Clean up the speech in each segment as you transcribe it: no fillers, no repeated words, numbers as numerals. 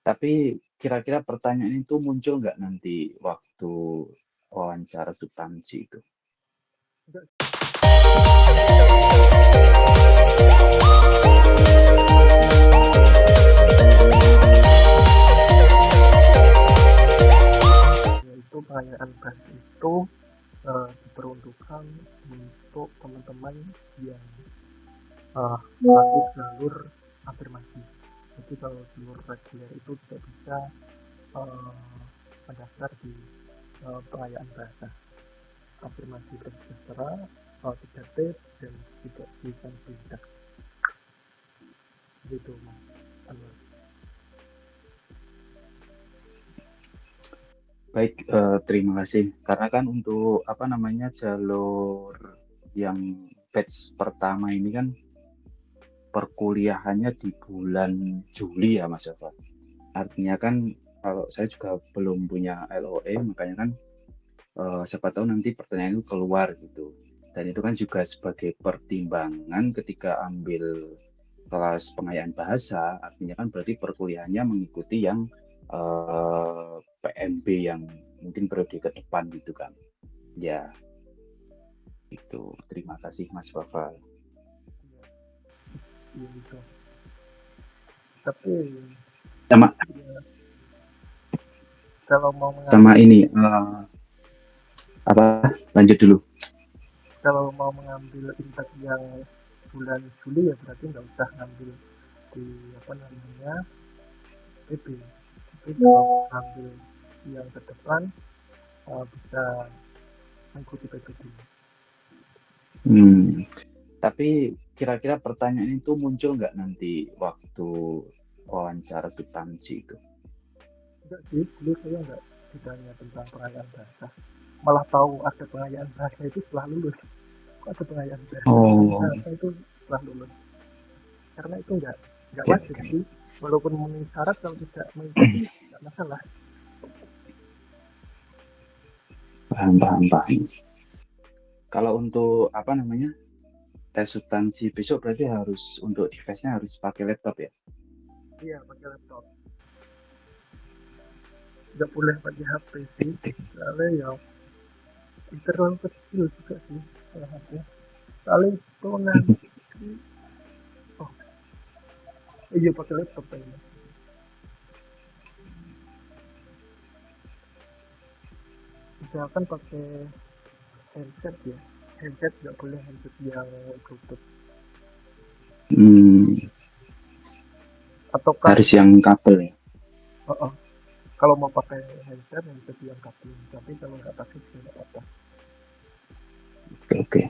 Tapi kira-kira pertanyaan itu muncul nggak nanti waktu wawancara substansi itu? Enggak, yaitu perayaan bahas itu diperuntukkan untuk teman-teman yang melalui jalur afirmasi. Jadi kalau jalur reguler itu tidak bisa mendaftar di perayaan bahasa afirmasi bersejahtera, 3T, dan tidak bisa tidak gitu mas Anwar. Baik, terima kasih. Karena kan untuk apa namanya jalur yang batch pertama ini kan perkuliahannya di bulan Juli ya Mas Yova. Artinya kan kalau saya juga belum punya LOE, makanya kan siapa tahu nanti pertanyaan itu keluar gitu. Dan itu kan juga sebagai pertimbangan ketika ambil kelas pengayaan bahasa, artinya kan berarti perkuliahannya mengikuti yang PMB yang mungkin periode ke depan gitu kan. Ya, itu. Terima kasih Mas Wafa. Iya gitu. Tapi Sama ya, kalau mau mengambil sama ini apa lanjut dulu. kalau mau mengambil impact yang bulan Juli ya berarti nggak usah ngambil di apa namanya PB. Tapi kalau ngambil yang ke depan bisa mengikuti PPD. Hmm, tapi kira-kira pertanyaan itu muncul nggak nanti waktu wawancara substansi itu? Enggak sih, dulu saya nggak ditanya tentang pengayaan bahasa. Malah tahu ada pengayaan bahasa itu setelah lulus. Kok ada pengayaan Oh, bahasa itu setelah lulus? Karena itu nggak oke, wajib oke. sih. Walaupun memenuhi syarat kalau tidak mengikuti nggak masalah. Paham, paham, paham. Kalau untuk apa namanya tes substansi besok berarti harus untuk device-nya harus pakai laptop ya? Iya pakai laptop. Nggak boleh pakai HP sih. Soalnya ya terlalu kecil juga sih salah satu. Soalnya itu nanti oh iya pakai laptop kayaknya. Misalkan pakai headset ya. Headset nggak boleh headset yang Bluetooth. Hmm, Ataukah harus yang kabel ya? uh, kalau mau pakai headset yang kabel. Tapi kalau nggak pakai sih nggak apa-apa. Oke, oke.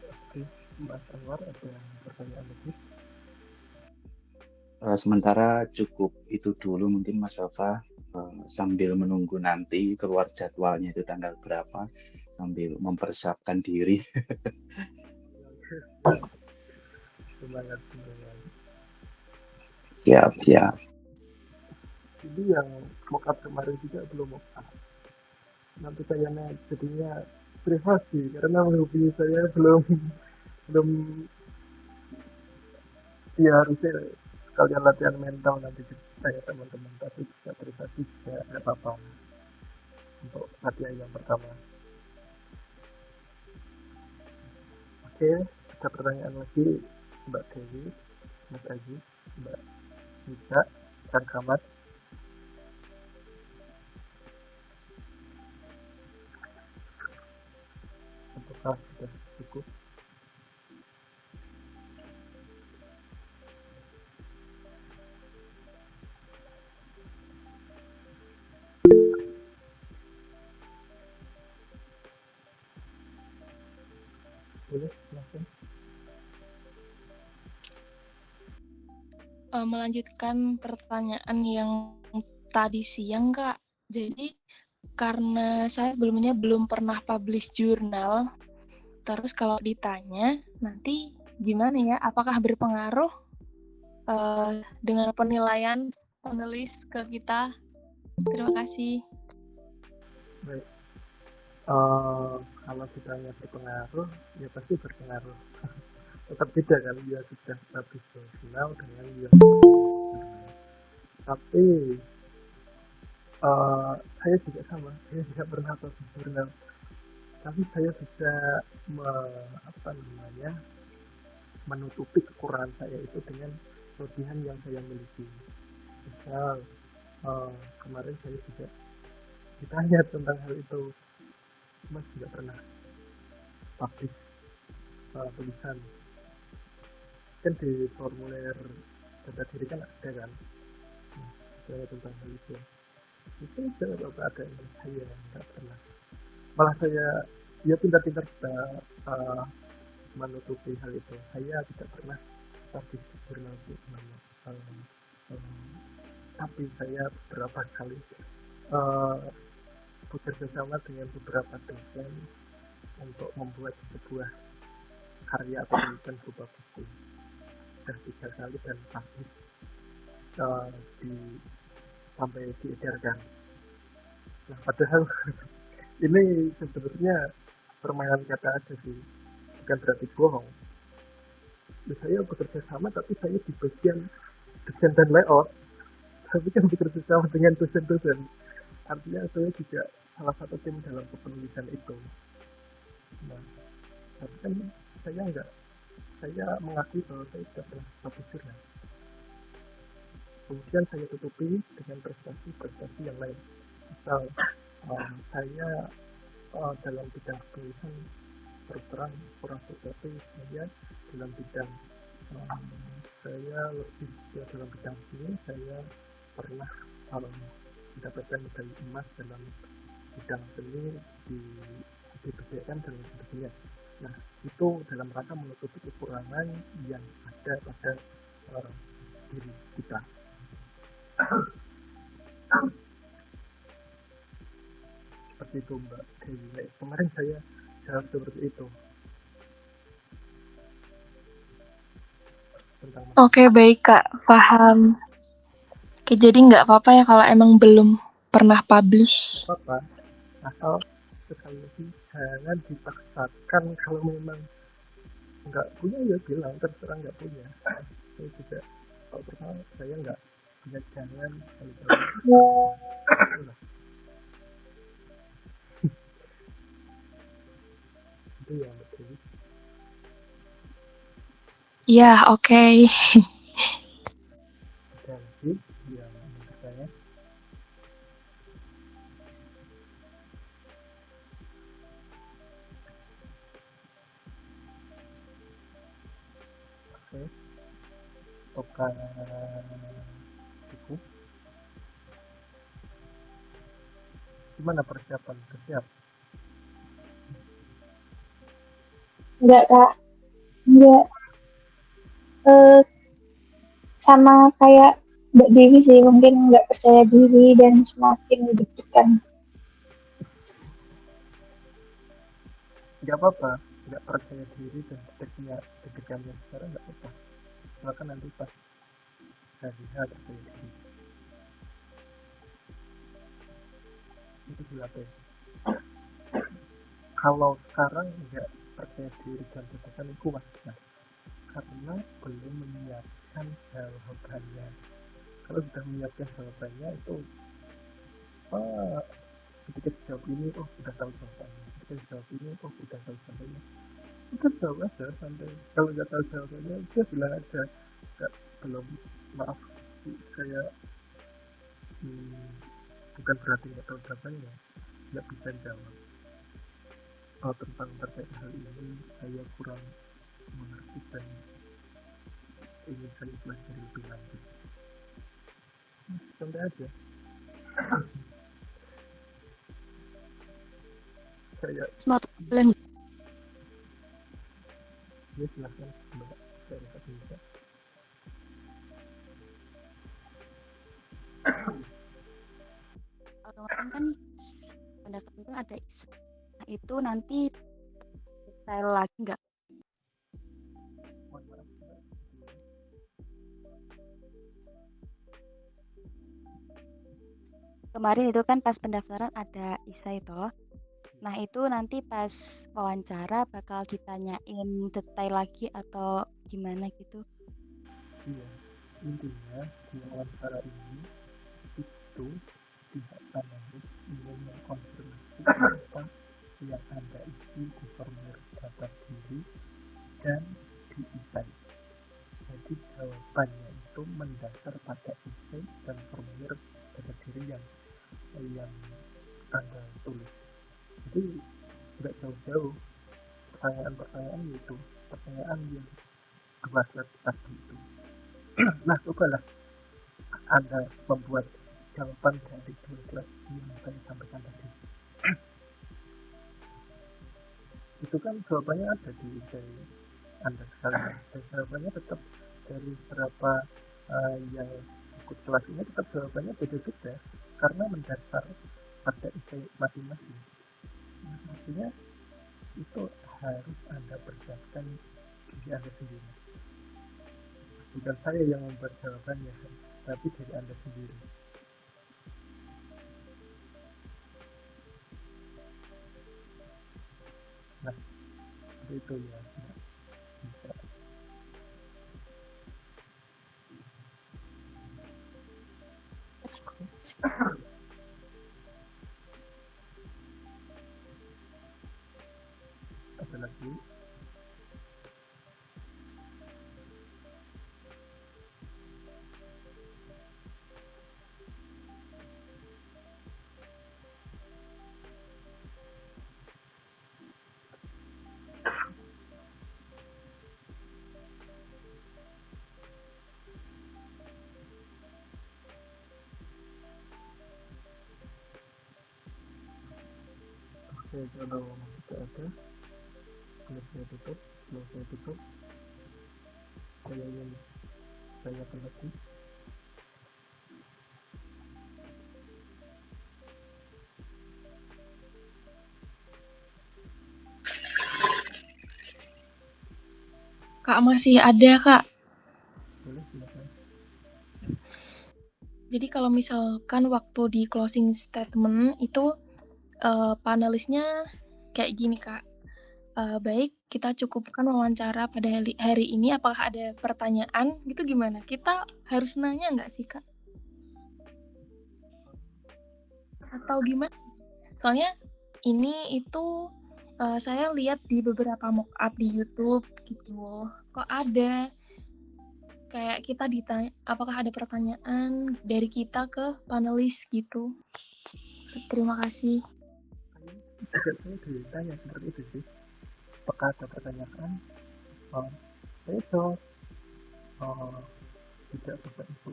Oke, Mas Anwar ada pertanyaan lagi? Sementara cukup itu dulu mungkin Mas Wafa, sambil menunggu nanti keluar jadwalnya itu tanggal berapa, sambil mempersiapkan diri. Semangat semangat. Siap, siap. Ini yang mockup kemarin juga belum mockup. Nanti kayaknya jadinya privasi karena hobi saya belum belum ya harusnya kalian latihan mental nanti saya teman-teman tapi bisa privasi juga nggak apa-apa untuk latihan yang pertama. Oke, ada pertanyaan lagi Mbak Dewi, Mas Aji, Mbak Nisa, Kang Kamat. Apakah sudah cukup? Boleh langsung. Melanjutkan pertanyaan yang tadi siang Kak. Jadi karena saya sebelumnya belum pernah publish jurnal, terus kalau ditanya nanti gimana ya? Apakah berpengaruh dengan penilaian penulis ke kita? Terima kasih. Baik. Kalau ditanya berpengaruh, ya pasti berpengaruh. tetap beda kan, dia sudah publish jurnal dengan yang jurnal. Tapi saya juga sama, saya juga pernah publish jurnal, tapi saya bisa apa namanya, menutupi kekurangan saya itu dengan kelebihan yang saya miliki. Misal kemarin saya juga ditanya tentang hal itu, Mas juga pernah publish tulisan kan di formulir data diri kan ada kan, nah, saya tentang hal itu saya bapak ada ini, saya nggak pernah, malah saya ya pintar-pintar bisa uh, menutupi hal itu. Saya tidak pernah publish di jurnal namanya, tapi saya beberapa kali uh, bekerja sama dengan beberapa dosen untuk membuat sebuah karya atau penelitian berupa buku. Sudah 3 kali dan publish uh, di sampai diedarkan. Nah, padahal ini sebenarnya permainan kata aja sih, bukan berarti bohong. Saya bekerja sama tapi saya di bagian desain dan layout, tapi kan bekerja sama dengan dosen-dosen. Artinya saya juga salah satu tim dalam kepenulisan itu. Nah, tapi kan saya enggak, saya mengakui bahwa saya tidak pernah publish jurnal. Kemudian saya tutupi dengan prestasi-prestasi yang lain. Misal saya dalam bidang penulisan terus terang kurang sesuatu, saya dalam bidang saya lebih ya dalam bidang seni, saya pernah mendapatkan medali emas dalam bidang seni di BPJM dan sebagainya. Nah, itu dalam rangka menutupi kekurangan yang ada pada diri kita. Seperti itu Mbak Dewi. Kemarin saya jawab seperti itu tentang Oke, baik Kak, paham. Oke, jadi nggak apa-apa ya kalau emang belum pernah publish. apa, asal sekali lagi jangan dipaksakan. Kalau memang nggak punya ya bilang terserah nggak punya. Saya juga kalau pertama saya nggak punya, jangan itu yang betul. Ya, oke. Ada lagi yang bertanya? Oke, bukan cukup. Gimana persiapan? Siap? Enggak Kak, enggak. Sama kayak Mbak Dewi sih, mungkin nggak percaya diri dan semakin deg-degan. Nggak apa-apa, nggak percaya diri dan deg-degannya sekarang nggak apa-apa. Silakan nanti pas hari H percaya diri itu dilatih. Kalau sekarang nggak percaya diri dan deg-degan itu wajar, karena belum menyiapkan jawabannya. Kalau sudah menyiapkan jawabannya itu ketika dijawab ini sudah tahu jawabannya, ketika dijawab ini sudah tahu jawabannya, udah jawab aja santai. Kalau nggak tahu jawabannya udah bilang aja nggak, belum, maaf saya bukan berarti nggak tahu jawabannya, nggak bisa jawab tentang terkait hal ini, saya kurang mengerti dan ingin saya pelajari lebih lanjut. Santai aja. Saya ya silahkan Mbak, saya rasa bisa. Kemarin kan pendaftaran ada itu nanti style lagi nggak? Mohon maaf Mbak. Kemarin itu kan pas pendaftaran ada isai toh. Nah, itu nanti pas wawancara bakal ditanyain detail lagi atau gimana gitu. Iya, intinya di wawancara ini itu pihak panelis ingin mengkonfirmasi apa yang Anda isi di formulir daftar diri dan di esai. Jadi jawabannya itu mendasar pada esai dan formulir daftar diri yang Anda tulis. Jadi tidak jauh-jauh pertanyaan-pertanyaan itu, pertanyaan yang dua slide tadi itu. Nah, cobalah Anda membuat jawaban dari dua slide yang saya sampaikan tadi. Itu kan jawabannya ada di esai Anda sekalian, dan jawabannya tetap dari berapa yang ikut kelas ini tetap jawabannya beda-beda karena mendasar pada esai masing-masing. Nah, artinya itu harus Anda persiapkan diri Anda sendiri. Bukan saya yang membuat jawabannya, tapi diri Anda sendiri. Nah, seperti itu ya. Bisa. Ada lagi? Oke, kalau tidak ada, boleh saya tutup. Kalau saya tutup, saya ingin tanyakan lagi. Kak, masih ada, Kak. Boleh, silakan. Jadi kalau misalkan waktu di closing statement itu panelisnya kayak gini, Kak. Baik, kita cukupkan wawancara pada hari ini. Apakah ada pertanyaan? Gitu gimana? Kita harus nanya nggak sih, Kak? Atau gimana? Soalnya ini itu saya lihat di beberapa mock-up di YouTube gitu. Kok ada kayak kita ditanya, apakah ada pertanyaan dari kita ke panelis gitu. Terima kasih. Juga saya ditanya seperti itu sih. Apakah ada pertanyaan? Saya jawab tidak, Bapak Ibu.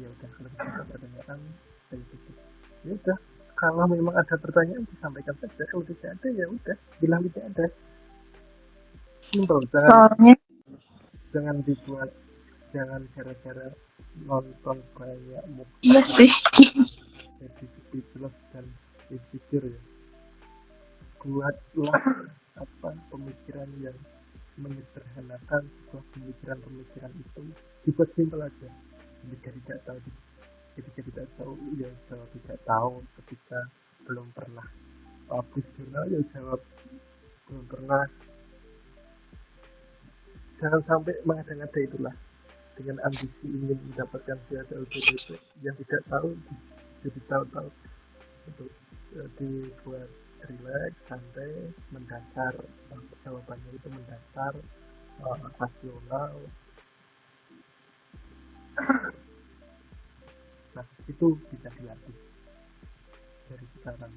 Ya udah, kalau tidak ada pertanyaan, saya tutup. Ya udah, kalau memang ada pertanyaan disampaikan saja. Kalau tidak ada ya udah, bilang tidak ada. Simpel, jangan dibuat, jangan gara-gara nonton banyak muka. Iya sih. Jadi speechless dan insecure ya. Buatlah pemikiran yang menyederhanakan sebuah pemikiran itu, dibuat simpel aja. Ketika tidak tahu ya jawab tidak tahu, ketika belum pernah publish jurnal ya jawab belum pernah. Jangan sampai mengada-ngada itulah, dengan ambisi ingin mendapatkan biasa LPDP yang tidak tahu jadi tahu-tahu. Untuk dibuat relax, santai, mendasar, jawabannya itu mendasar, rasional. Nah, itu bisa dilatih dari sekarang.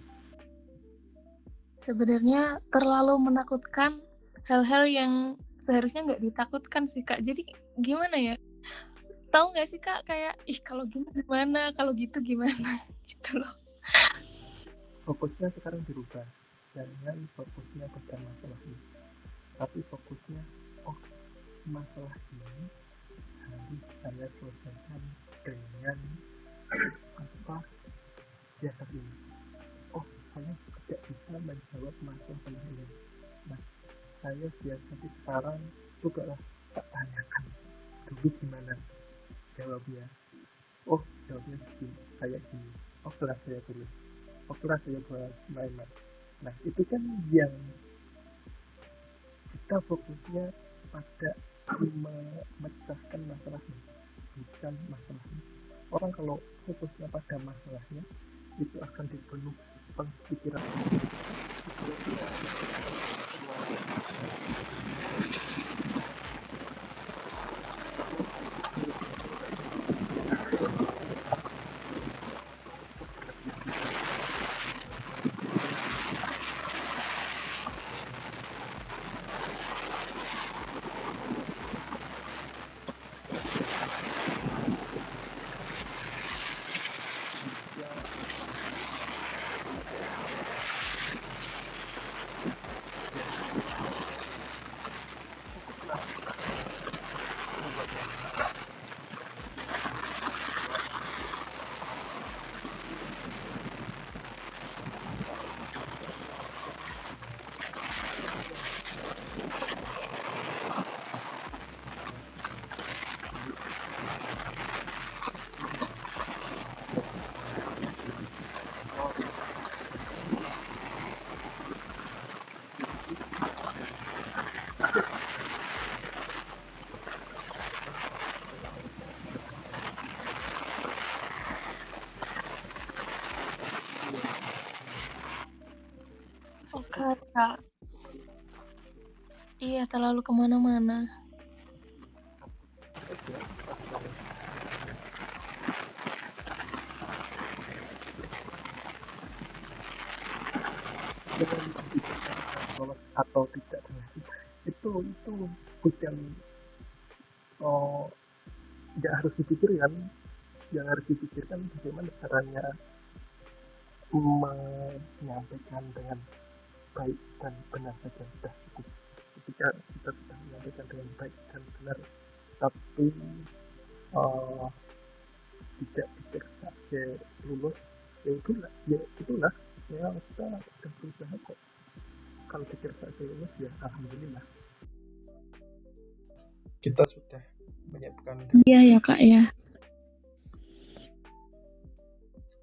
Sebenarnya terlalu menakutkan hal-hal yang seharusnya nggak ditakutkan sih, Kak. Jadi gimana ya? Tahu nggak sih, Kak, kayak kalau gini gimana, kalau gitu gimana gitu loh. Fokusnya sekarang dirubah, jangan fokusnya pada masalah ini, tapi fokusnya masalah ini harus saya selesaikan dengan biasa ini. Saya tidak bisa menjawab masalah ini. Nah, saya biasa sekarang cobalah tak tanyakan dulu gimana jawabnya. Jawabnya kayak gini. Setelah saya tulis, setelah saya buat main-main, Nah itu kan yang kita fokusnya pada memecahkan masalahnya, bukan masalahnya. Orang kalau fokusnya pada masalahnya, itu akan dipenuh pikiran. Oke, Kak. Iya, terlalu kemana-mana. Lolos atau tidak itu bukan nggak harus dipikirkan. Yang harus dipikirkan bagaimana caranya menyampaikan dengan baik dan benar saja sudah cukup. Ketika kita sudah menyampaikan dengan baik dan benar, tapi tidak dikira lulus, ya itulah memang kita sudah berusaha kok. Kalau dikira lulus ya alhamdulillah. Kita sudah menyiapkan. Iya ya Kak ya.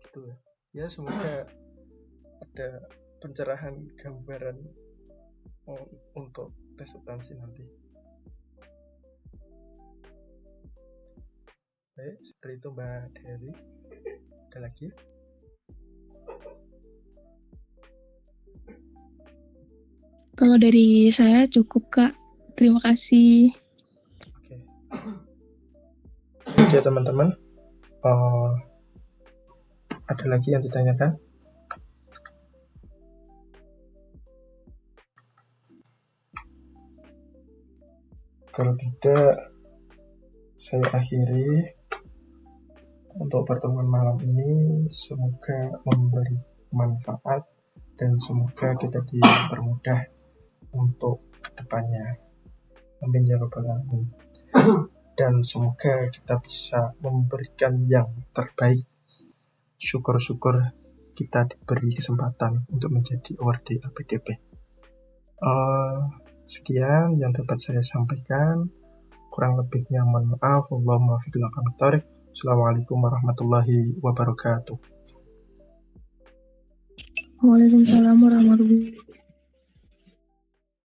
Gitu ya. Ya semoga ada pencerahan gambaran untuk tes substansi nanti. Baik, seperti itu Mbak Dewi. Ada lagi? Kalau dari saya cukup Kak. Terima kasih. Oke teman-teman. Ada lagi yang ditanyakan? Kalau tidak, saya akhiri untuk pertemuan malam ini. Semoga memberi manfaat dan semoga kita dipermudah untuk kedepannya. Amin ya rabbal alamin. Dan semoga kita bisa memberikan yang terbaik. Syukur-syukur kita diberi kesempatan untuk menjadi awardee LPDP. Sekian yang dapat saya sampaikan. Kurang lebihnya mohon maaf. Wallahul muwaffiq ila aqwamit thoriq. Assalamualaikum warahmatullahi wabarakatuh. Waalaikumsalam warahmatullahi wabarakatuh.